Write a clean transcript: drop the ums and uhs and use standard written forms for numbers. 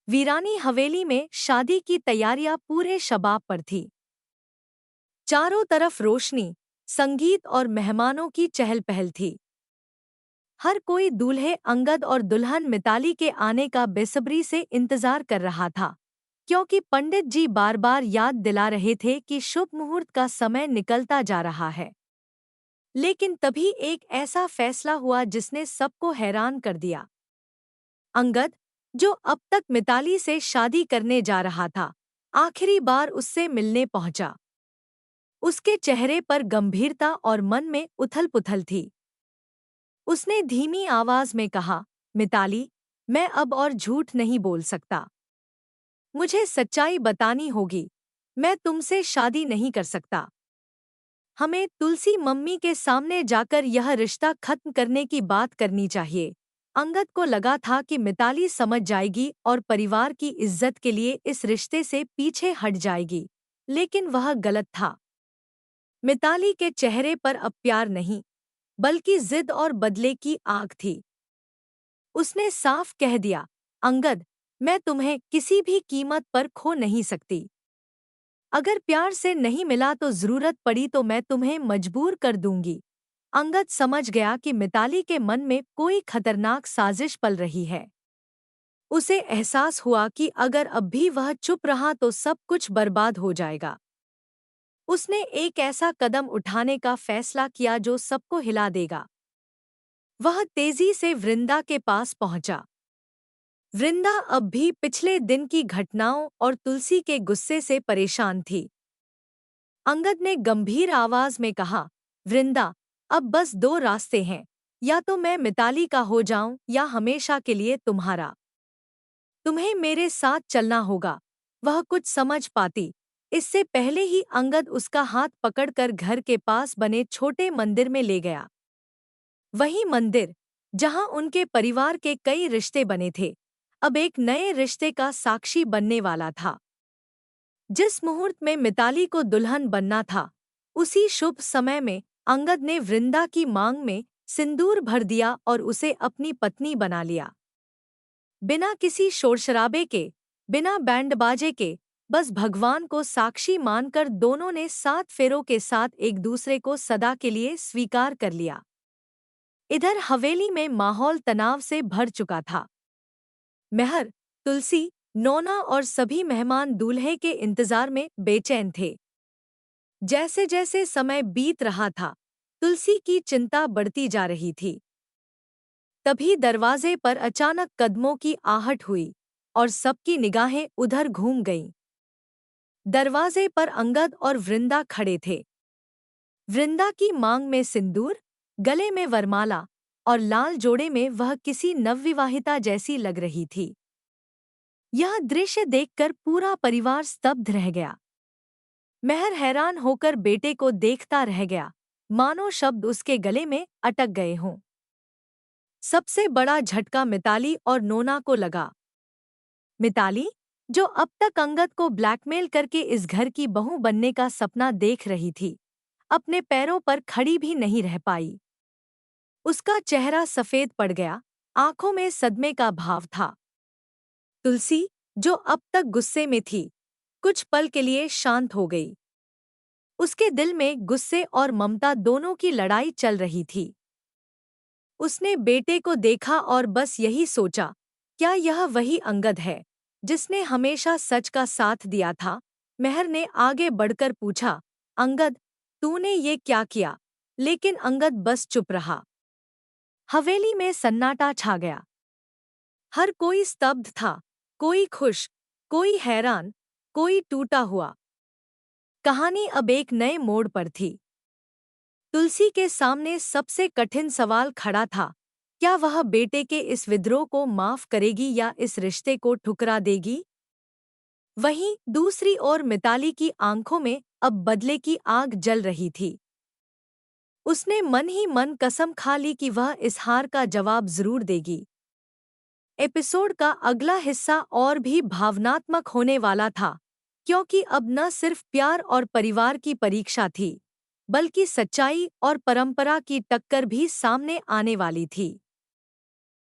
वीरानी हवेली में शादी की तैयारियां पूरे शबाब पर थी। चारों तरफ रोशनी, संगीत और मेहमानों की चहल पहल थी। हर कोई दूल्हे अंगद और दुल्हन मिताली के आने का बेसब्री से इंतजार कर रहा था, क्योंकि पंडित जी बार बार याद दिला रहे थे कि शुभ मुहूर्त का समय निकलता जा रहा है। लेकिन तभी एक ऐसा फैसला हुआ जिसने सबको हैरान कर दिया। अंगद, जो अब तक मिताली से शादी करने जा रहा था, आखिरी बार उससे मिलने पहुंचा। उसके चेहरे पर गंभीरता और मन में उथल-पुथल थी। उसने धीमी आवाज में कहा, मिताली, मैं अब और झूठ नहीं बोल सकता। मुझे सच्चाई बतानी होगी। मैं तुमसे शादी नहीं कर सकता। हमें तुलसी मम्मी के सामने जाकर यह रिश्ता खत्म करने की बात करनी चाहिए। अंगद को लगा था कि मिताली समझ जाएगी और परिवार की इज्जत के लिए इस रिश्ते से पीछे हट जाएगी, लेकिन वह गलत था। मिताली के चेहरे पर अब प्यार नहीं, बल्कि जिद और बदले की आग थी। उसने साफ कह दिया, अंगद, मैं तुम्हें किसी भी कीमत पर खो नहीं सकती। अगर प्यार से नहीं मिला तो जरूरत पड़ी तो मैं तुम्हें मजबूर कर दूंगी। अंगद समझ गया कि मिताली के मन में कोई खतरनाक साजिश पल रही है। उसे एहसास हुआ कि अगर अब भी वह चुप रहा तो सब कुछ बर्बाद हो जाएगा। उसने एक ऐसा कदम उठाने का फैसला किया जो सबको हिला देगा। वह तेजी से वृंदा के पास पहुंचा। वृंदा अब भी पिछले दिन की घटनाओं और तुलसी के गुस्से से परेशान थी। अंगद ने गंभीर आवाज में कहा, वृंदा, अब बस दो रास्ते हैं, या तो मैं मिताली का हो जाऊं या हमेशा के लिए तुम्हारा। तुम्हें मेरे साथ चलना होगा। वह कुछ समझ पाती, इससे पहले ही अंगद उसका हाथ पकड़कर घर के पास बने छोटे मंदिर में ले गया। वही मंदिर, जहां उनके परिवार के कई रिश्ते बने थे, अब एक नए रिश्ते का साक्षी बनने वाला था। जिस मुहूर्त में मिताली को दुल्हन बनना था, उसी शुभ समय में अंगद ने वृंदा की मांग में सिंदूर भर दिया और उसे अपनी पत्नी बना लिया। बिना किसी शोरशराबे के, बिना बैंड बाजे के, बस भगवान को साक्षी मानकर दोनों ने 7 फेरों के साथ एक दूसरे को सदा के लिए स्वीकार कर लिया। इधर हवेली में माहौल तनाव से भर चुका था। मेहर, तुलसी, नोना और सभी मेहमान दूल्हे के इंतजार में बेचैन थे। जैसे जैसे समय बीत रहा था, तुलसी की चिंता बढ़ती जा रही थी। तभी दरवाजे पर अचानक कदमों की आहट हुई और सबकी निगाहें उधर घूम गईं। दरवाजे पर अंगद और वृंदा खड़े थे। वृंदा की मांग में सिंदूर, गले में वरमाला और लाल जोड़े में वह किसी नवविवाहिता जैसी लग रही थी। यह दृश्य देखकर पूरा परिवार स्तब्ध रह गया। मेहर हैरान होकर बेटे को देखता रह गया, मानो शब्द उसके गले में अटक गए हों। सबसे बड़ा झटका मिताली और नोना को लगा। मिताली, जो अब तक अंगद को ब्लैकमेल करके इस घर की बहू बनने का सपना देख रही थी, अपने पैरों पर खड़ी भी नहीं रह पाई। उसका चेहरा सफेद पड़ गया, आंखों में सदमे का भाव था। तुलसी, जो अब तक गुस्से में थी, कुछ पल के लिए शांत हो गई। उसके दिल में गुस्से और ममता दोनों की लड़ाई चल रही थी। उसने बेटे को देखा और बस यही सोचा, क्या यह वही अंगद है जिसने हमेशा सच का साथ दिया था? मेहर ने आगे बढ़कर पूछा, अंगद, तूने ये क्या किया? लेकिन अंगद बस चुप रहा। हवेली में सन्नाटा छा गया। हर कोई स्तब्ध था, कोई खुश, कोई हैरान, कोई टूटा हुआ। कहानी अब एक नए मोड़ पर थी। तुलसी के सामने सबसे कठिन सवाल खड़ा था, क्या वह बेटे के इस विद्रोह को माफ करेगी या इस रिश्ते को ठुकरा देगी? वहीं दूसरी ओर मिताली की आंखों में अब बदले की आग जल रही थी। उसने मन ही मन कसम खा ली कि वह इस हार का जवाब जरूर देगी। एपिसोड का अगला हिस्सा और भी भावनात्मक होने वाला था, क्योंकि अब न सिर्फ प्यार और परिवार की परीक्षा थी, बल्कि सच्चाई और परंपरा की टक्कर भी सामने आने वाली थी।